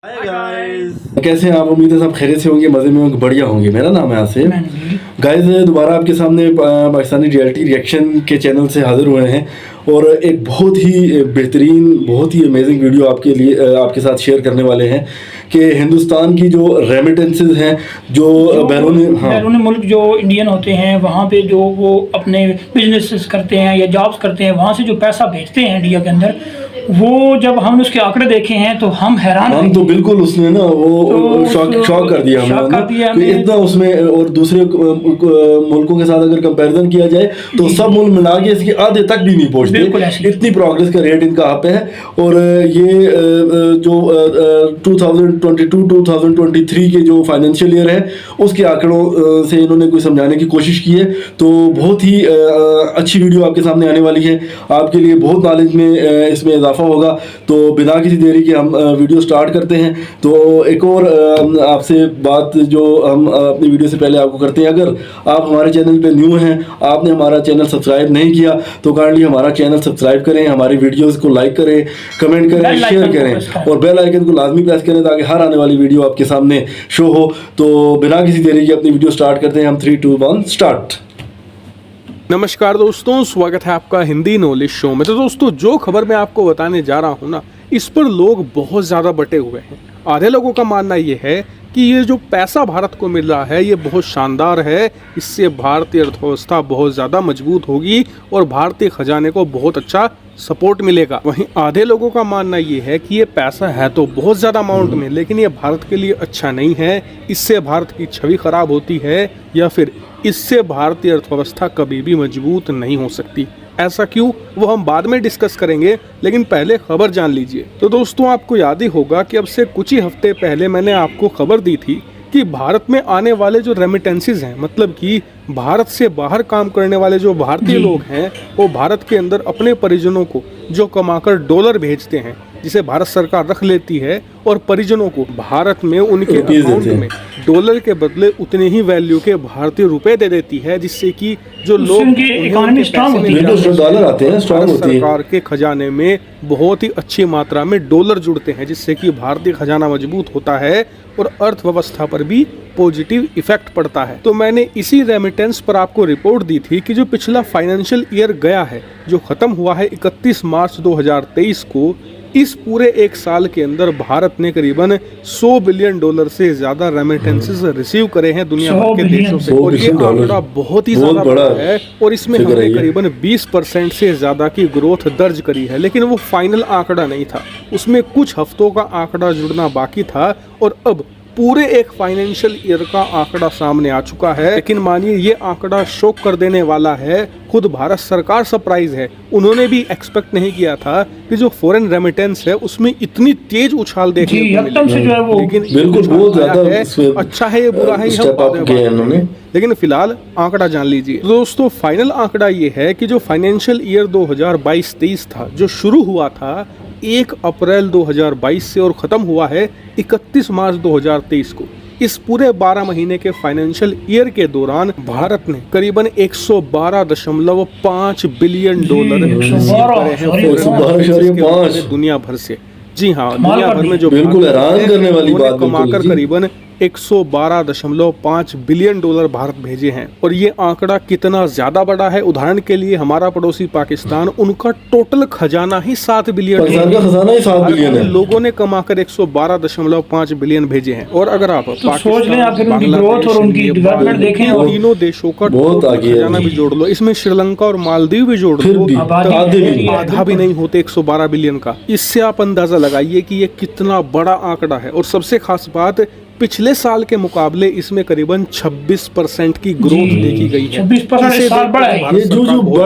Hi guys, कैसे हैं आप? उम्मीद है सब खैरियत से होंगे, मज़े में होंगे, बढ़िया होंगे। मेरा नाम है आसिफ। गाइस दोबारा आपके सामने पाकिस्तानी रियलिटी रिएक्शन के चैनल से हाजिर हुए हैं और एक बहुत ही बेहतरीन, बहुत ही अमेजिंग वीडियो आपके लिए आपके साथ शेयर करने वाले हैं कि हिंदुस्तान की जो रेमिटेंसेस हैं, जो बैरून मुल्क जो इंडियन होते हैं वहाँ पे जो वो अपने बिजनेस करते हैं या जॉब्स करते हैं, वहाँ से जो पैसा भेजते हैं इंडिया के अंदर, वो जब हमने उसके आंकड़े देखे हैं तो हम हैरान हम तो बिल्कुल उसने ना वो शॉक कर दिया हमें कि इतना उसमें, और दूसरे मुल्कों के साथ अगर कंपैरिजन किया जाए तो सब मुल्क मिला के इसके आधे तक भी नहीं पहुंचते, इतनी प्रोग्रेस का रेट इनका यहाँ पे है। और ये जो 2022-2023 के जो फाइनेंशियल ईयर है उसके आंकड़ों से इन्होंने कोई समझाने की कोशिश की है, तो बहुत ही अच्छी वीडियो आपके सामने आने वाली है। आपके लिए बहुत नॉलेज में इसमें इजाफा होगा। तो बिना किसी देरी के हम वीडियो स्टार्ट करते हैं। तो एक और आपसे बात जो हम अपनी वीडियो से पहले आपको करते हैं, अगर आप हमारे चैनल पे न्यू हैं, आपने हमारा चैनल सब्सक्राइब नहीं किया तो काइंडली हमारा चैनल सब्सक्राइब करें, हमारी वीडियोस को लाइक करें, कमेंट करें, शेयर करें और बेल आइकन को लाजमी प्रेस करें ताकि हर आने वाली वीडियो आपके सामने शो हो। तो बिना किसी देरी के अपनी वीडियो स्टार्ट करते हैं हम। 3, 2, 1 स्टार्ट। नमस्कार दोस्तों, स्वागत है आपका हिंदी नॉलेज शो में। तो दोस्तों, जो खबर मैं आपको बताने जा रहा हूँ ना, इस पर लोग बहुत ज़्यादा बटे हुए हैं। आधे लोगों का मानना ये है कि ये जो पैसा भारत को मिल रहा है ये बहुत शानदार है, इससे भारतीय अर्थव्यवस्था बहुत ज़्यादा मजबूत होगी और भारतीय खजाने को बहुत अच्छा सपोर्ट मिलेगा। वहीं आधे लोगों का मानना ये है कि ये पैसा है तो बहुत ज़्यादा अमाउंट में, लेकिन ये भारत के लिए अच्छा नहीं है, इससे भारत की छवि खराब होती है या फिर इससे भारतीय अर्थव्यवस्था कभी भी मजबूत नहीं हो सकती। ऐसा क्यों, वो हम बाद में डिस्कस करेंगे, लेकिन पहले खबर जान लीजिए। तो दोस्तों, आपको याद ही होगा कि अब से कुछ ही हफ्ते पहले मैंने आपको खबर दी थी कि भारत में आने वाले जो रेमिटेंसेस हैं, मतलब कि भारत से बाहर काम करने वाले जो भारतीय लोग हैं, वो भारत के अंदर अपने परिजनों को जो कमाकर डॉलर भेजते हैं, जिसे भारत सरकार रख लेती है और परिजनों को भारत में उनके अकाउंट में डॉलर के बदले उतने ही वैल्यू के भारतीय रुपए दे देती है, जिससे कि जो लोग सरकार के खजाने में बहुत ही अच्छी मात्रा में डॉलर जुड़ते हैं, जिससे कि भारतीय खजाना मजबूत होता है और अर्थव्यवस्था पर भी पॉजिटिव इफेक्ट पड़ता है। तो मैंने इसी रेमिटेंस पर आपको रिपोर्ट दी थी कि जो पिछला फाइनेंशियल ईयर गया है, जो खत्म हुआ है 31 मार्च 2023 को, इस पूरे एक साल के अंदर भारत ने करीबन 100 बिलियन डॉलर से ज्यादा रेमिटेंसेस रिसीव करे हैं दुनिया भर के देशों से, और ये आंकड़ा बहुत ही ज्यादा बड़ा है और इसमें हमने करीबन 20% से ज्यादा की ग्रोथ दर्ज करी है। लेकिन वो फाइनल आंकड़ा नहीं था, उसमें कुछ हफ्तों का आंकड़ा जुड़ना बाकी था और अब पूरे एक फाइनेंशियल ईयर का आंकड़ा सामने आ चुका है। लेकिन मानिए, ये आंकड़ा शॉक कर देने वाला है। खुद भारत सरकार सरप्राइज है, उन्होंने भी एक्सपेक्ट नहीं किया था कि जो फॉरेन रेमिटेंस है उसमें इतनी तेज उछाल देखने को मिलेगी। लेकिन बिल्कुल बहुत ज्यादा अच्छा है, ये बुरा है, लेकिन फिलहाल आंकड़ा जान लीजिए। दोस्तों, फाइनल आंकड़ा ये है कि जो फाइनेंशियल ईयर 2022-23 था, जो शुरू हुआ था 1 अप्रैल 2022 से और ख़त्म हुआ है 31 मार्च 2023 को, इस पूरे 12 महीने के फाइनेंशियल ईयर के दौरान भारत ने करीबन 112.5 बिलियन डॉलर दुनिया भर से। जी हाँ, दुनिया भर में जो बिल्कुल हैरान करने वाली बात, कमाकर करीबन 112.5 बिलियन डॉलर भारत भेजे हैं। और ये आंकड़ा कितना ज्यादा बड़ा है, उदाहरण के लिए हमारा पड़ोसी पाकिस्तान, उनका टोटल खजाना ही 7 बिलियन है। लोगों ने कमाकर 112.5 बिलियन भेजे हैं। और अगर आप तीनों देशों का खजाना भी जोड़ लो, इसमें श्रीलंका और मालदीव भी जोड़ लो, आधा भी नहीं होते 112 बिलियन का। इससे आप अंदाजा लगाइए कि ये कितना बड़ा आंकड़ा है। और सबसे खास बात, पिछले साल के मुकाबले इसमें करीबन 26% की ग्रोथ देखी गई है। 26% बढ़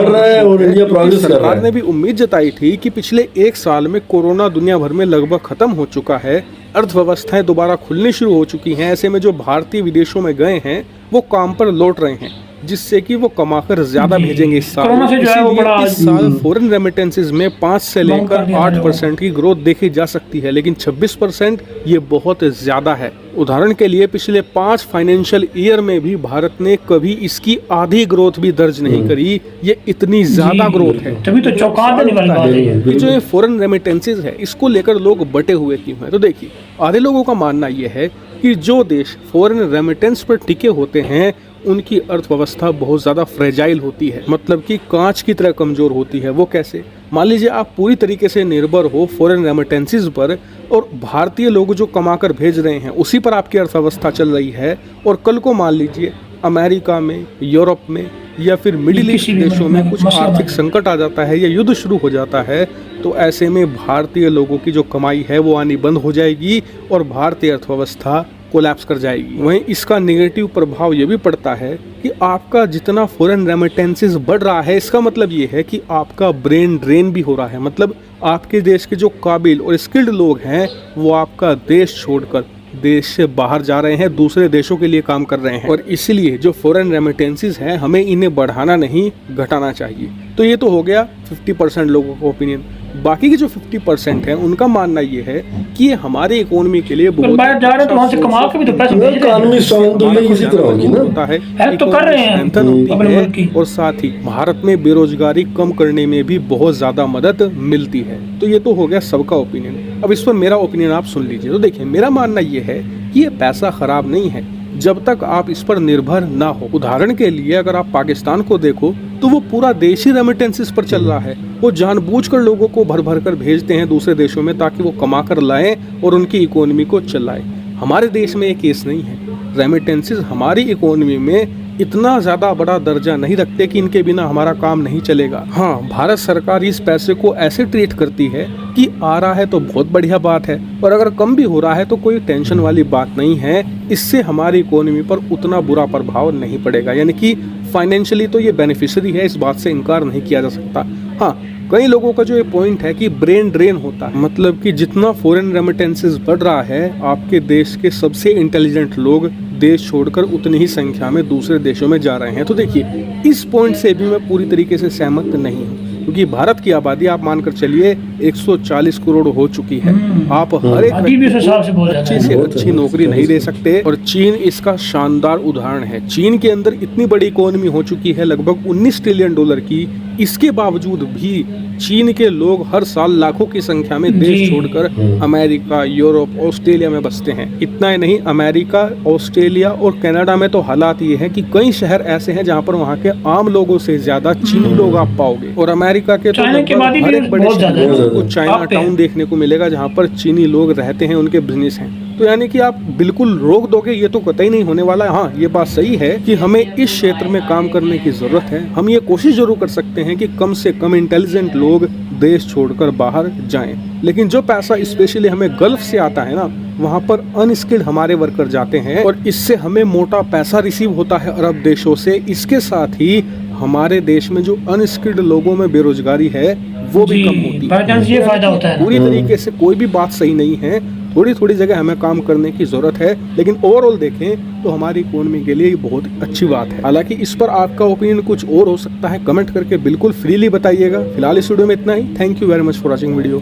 रहा है और इंडिया प्रोग्रेस कर रहा है। सरकार ने भी उम्मीद जताई थी कि पिछले एक साल में कोरोना दुनिया भर में लगभग खत्म हो चुका है, अर्थव्यवस्थाएं दोबारा खुलनी शुरू हो चुकी हैं। ऐसे में जो भारतीय विदेशों में गए हैं वो काम पर लौट रहे हैं। जिससे कि वो कमाकर ज्यादा जी। भेजेंगे इस साल। कोरोना से जो है वो इसीलिए बड़ा इस साल फॉरेन रेमिटेंसेज में 5 से बंद लेकर कर दिया 8% की ग्रोथ देखी जा सकती है, लेकिन 26% ये बहुत ज्यादा है। उदाहरण के लिए पिछले 5 फाइनेंशियल ईयर में भी भारत ने कभी इसकी आधी ग्रोथ भी दर्ज नहीं करी। ये इतनी ज्यादा जी। ग्रोथ है। तभी तो चौंका देने वाली बात है ये। कि जो ये फॉरेन रेमिटेंसेज है इसको लेकर लोग बटे हुए क्यों हैं? तो देखिए, आधे लोगों का मानना ये है कि जो देश फॉरेन रेमिटेंस पर टिके होते हैं उनकी अर्थव्यवस्था बहुत ज़्यादा फ्रेजाइल होती है, मतलब कि कांच की तरह कमज़ोर होती है। वो कैसे? मान लीजिए आप पूरी तरीके से निर्भर हो फॉरेन रेमिटेंसेज पर और भारतीय लोग जो कमा कर भेज रहे हैं उसी पर आपकी अर्थव्यवस्था चल रही है, और कल को मान लीजिए अमेरिका में, यूरोप में या फिर मिडिल ईस्ट किसी भी देशों में कुछ मसला आर्थिक बने। संकट आ जाता है या युद्ध शुरू हो जाता है, तो ऐसे में भारतीय लोगों की जो कमाई है वो आनी बंद हो जाएगी और भारतीय अर्थव्यवस्था कोलैप्स कर जाएगी। वहीं इसका नेगेटिव प्रभाव ये भी पड़ता है कि आपका जितना फॉरेन रेमिटेंसेस बढ़ रहा है, इसका मतलब ये है कि आपका ब्रेन ड्रेन भी हो रहा है। मतलब आपके देश के जो काबिल और स्किल्ड लोग हैं वो आपका देश छोड़कर देश से बाहर जा रहे हैं, दूसरे देशों के लिए काम कर रहे हैं। और इसलिए जो फॉरेन रेमिटेंसेस हैं हमें इन्हें बढ़ाना नहीं घटाना चाहिए। तो ये तो हो गया 50% लोगों का ओपिनियन। बाकी के जो 50% है उनका मानना ये है कि ये हमारे इकोनॉमी के लिए बहुत बाहर जा रहे हैं तो वहाँ से कमा के भी तो पैसे भेज रहे हैं। इकोनॉमी स्ट्रांग तो ये इसी तरह होगी ना। होता है, हेल्प तो कर रहे हैं strengthen होती अपने है मुल्क की। और साथ ही भारत में बेरोजगारी कम करने में भी बहुत ज्यादा मदद मिलती है। तो ये तो हो गया सबका ओपिनियन। अब इस पर मेरा ओपिनियन आप सुन लीजिए। तो देखिए, मेरा मानना ये है कि ये पैसा खराब नहीं है जब तक आप इस पर निर्भर ना हो। उदाहरण के लिए अगर आप पाकिस्तान को देखो तो वो पूरा देश ही रेमिटेंसेस पर चल रहा है। वो जानबूझकर लोगों को भर भर कर भेजते हैं दूसरे देशों में ताकि वो कमा कर लाएं और उनकी इकोनॉमी को चलाएं। हमारे देश में ये केस नहीं है। रेमिटेंसेस हमारी इकोनॉमी में इतना ज्यादा बड़ा दर्जा नहीं रखते कि इनके बिना हमारा काम नहीं चलेगा। हाँ, भारत सरकार इस पैसे को ऐसे ट्रीट करती है कि आ रहा है तो बहुत बढ़िया बात है, और अगर कम भी हो रहा है तो कोई टेंशन वाली बात नहीं है। इससे हमारी इकोनॉमी पर उतना बुरा प्रभाव नहीं पड़ेगा। यानी कि फाइनेंशियली तो ये बेनिफिशियरी है, इस बात से इनकार नहीं किया जा सकता। हाँ, कई लोगों का जो ये पॉइंट है कि ब्रेन ड्रेन होता है, मतलब कि जितना फॉरेन रेमिटेंसेस बढ़ रहा है आपके देश के सबसे इंटेलिजेंट लोग देश छोड़कर उतनी ही संख्या में दूसरे देशों में जा रहे हैं। तो देखिए, इस पॉइंट से भी मैं पूरी तरीके से सहमत नहीं हूँ, क्योंकि भारत की आबादी आप मानकर चलिए 140 करोड़ हो चुकी है। आप हर एक आबादी भी उस हिसाब से बहुत ज्यादा अच्छी से है। अच्छी नौकरी नहीं दे सकते, और चीन इसका शानदार उदाहरण है। चीन के अंदर इतनी बड़ी इकोनॉमी हो चुकी है लगभग 19 ट्रिलियन डॉलर की, इसके बावजूद भी चीन के लोग हर साल लाखों की संख्या में देश जी। छोड़कर अमेरिका, यूरोप, ऑस्ट्रेलिया में बसते हैं। इतना ही नहीं, अमेरिका, ऑस्ट्रेलिया और कनाडा में तो हालात ये है कि कई शहर ऐसे हैं जहां पर वहां के आम लोगों से ज्यादा चीनी लोग आप पाओगे। और अमेरिका के तो चाइना के लगभग बाद ही हर भी एक बड़े बहुत शहर ज्यादा में है। आपको चाइना आप पे टाउन देखने को मिलेगा जहाँ पर चीनी लोग रहते हैं, उनके बिजनेस हैं। तो यानी कि आप बिल्कुल रोक दोगे ये तो कतई नहीं होने वाला है। हाँ, ये बात सही है कि हमें इस क्षेत्र में काम करने की जरूरत है। हम ये कोशिश जरूर कर सकते हैं कि कम से कम इंटेलिजेंट लोग देश छोड़कर बाहर जाएं, लेकिन जो पैसा स्पेशली हमें गल्फ से आता है ना, वहाँ पर अनस्किल्ड हमारे वर्कर जाते हैं और इससे हमें मोटा पैसा रिसीव होता है अरब देशों से। इसके साथ ही हमारे देश में जो अनस्किल्ड लोगों में बेरोजगारी है वो भी कम होती है। बाईचांस ये फायदा होता है। पूरी तरीके से कोई भी बात सही नहीं है, थोड़ी थोड़ी जगह हमें काम करने की जरूरत है, लेकिन ओवरऑल देखें तो हमारी इकोनॉमी के लिए ये बहुत अच्छी बात है। हालांकि इस पर आपका ओपिनियन कुछ और हो सकता है, कमेंट करके बिल्कुल फ्रीली बताइएगा। फिलहाल इस वीडियो में इतना ही। Thank you very much for watching video.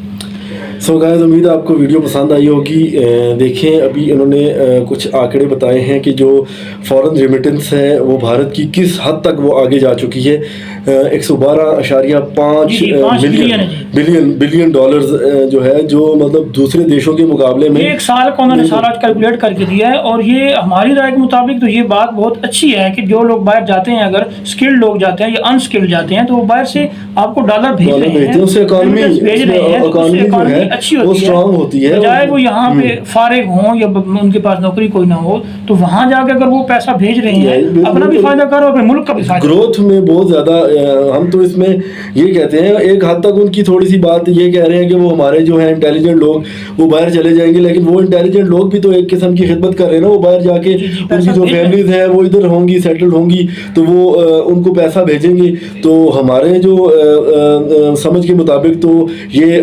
So guys, उम्मीद है आपको वीडियो पसंद आई होगी। देखें, अभी इन्होंने कुछ आंकड़े बताए हैं कि जो फॉरेन रेमिटेंस है वो भारत की किस हद तक वो आगे जा चुकी है। 112.5 जी, 5 बिलियन है जी। बिलियन डॉलर्स जो है, जो मतलब दूसरे देशों के मुकाबले में एक साल का उन्होंने सारा कैलकुलेट करके दिया है। और ये हमारी राय के मुताबिक तो ये बात बहुत अच्छी है कि जो लोग बाहर जाते हैं, अगर स्किल्ड लोग जाते हैं या अनस्किल्ड जाते हैं, तो वो बाहर से आपको डॉलर भेज रहे हैं, उससे इकोनॉमी भेज रहे हैं, तो उससे जो इकोनॉमी है अच्छी वो होती स्ट्रांग होती है। चाहे वो यहाँ पे फारिग हों या उनके पास नौकरी कोई ना हो, तो वहाँ जाके अगर वो पैसा भेज रहे हैं, अपना भी फायदा करो, अपने मुल्क का भी फायदा। ग्रोथ में बहुत ज्यादा हम तो इसमें ये कहते हैं, एक हद तक उनकी थोड़ी सी बात ये कह रहे हैं कि वो हमारे जो है इंटेलिजेंट लोग वो बाहर चले जाएंगे, लेकिन वो इंटेलिजेंट लोग भी तो एक किस्म की खिदमत कर रहे हैं ना। वो बाहर जाके उनकी जो फैमिलीज हैं वो इधर होंगी, सेटल्ड होंगी, तो वो उनको पैसा भेजेंगे। तो हमारे जो समझ के मुताबिक तो ये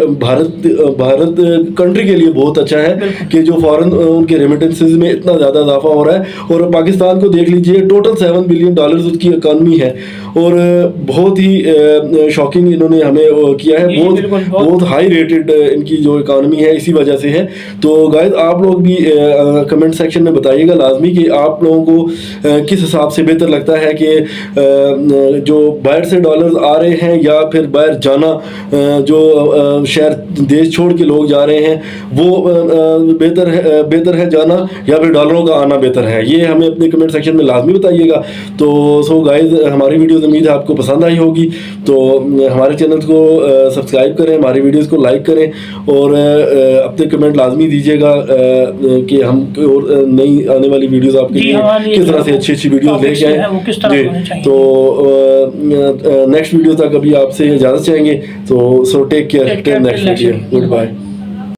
भारत कंट्री के लिए बहुत अच्छा है कि जो फॉरेन उनके रेमिटेंसेस में इतना ज़्यादा इजाफा हो रहा है। और पाकिस्तान को देख लीजिए, टोटल $7 बिलियन उसकी इकॉनमी है और बहुत ही शॉकिंग इन्होंने हमें किया है। बहुत हाई रेटेड इनकी जो इकॉनमी है इसी वजह से है। तो गाइस आप लोग भी कमेंट सेक्शन में बताइएगा लाजमी कि आप लोगों को किस हिसाब से बेहतर लगता है कि जो बाहर से डॉलर्स आ रहे हैं या फिर बाहर जाना, जो शहर देश छोड़ के लोग जा रहे हैं वो बेहतर है जाना या फिर डॉलरों का आना बेहतर है। ये हमें अपने कमेंट सेक्शन में लाजमी बताइएगा। तो सो गाइस हमारी वीडियोस उम्मीद है आपको पसंद आई होगी। तो हमारे चैनल को सब्सक्राइब करें, हमारी वीडियोस को लाइक करें और अपने कमेंट लाजमी दीजिएगा कि हम और नई आने वाली वीडियोस आपके लिए किस तरह से अच्छी वीडियोस लेके आए। तो नेक्स्ट वीडियो तक अभी आपसे इजाज़त चाहेंगे। तो so take care, next video, good bye.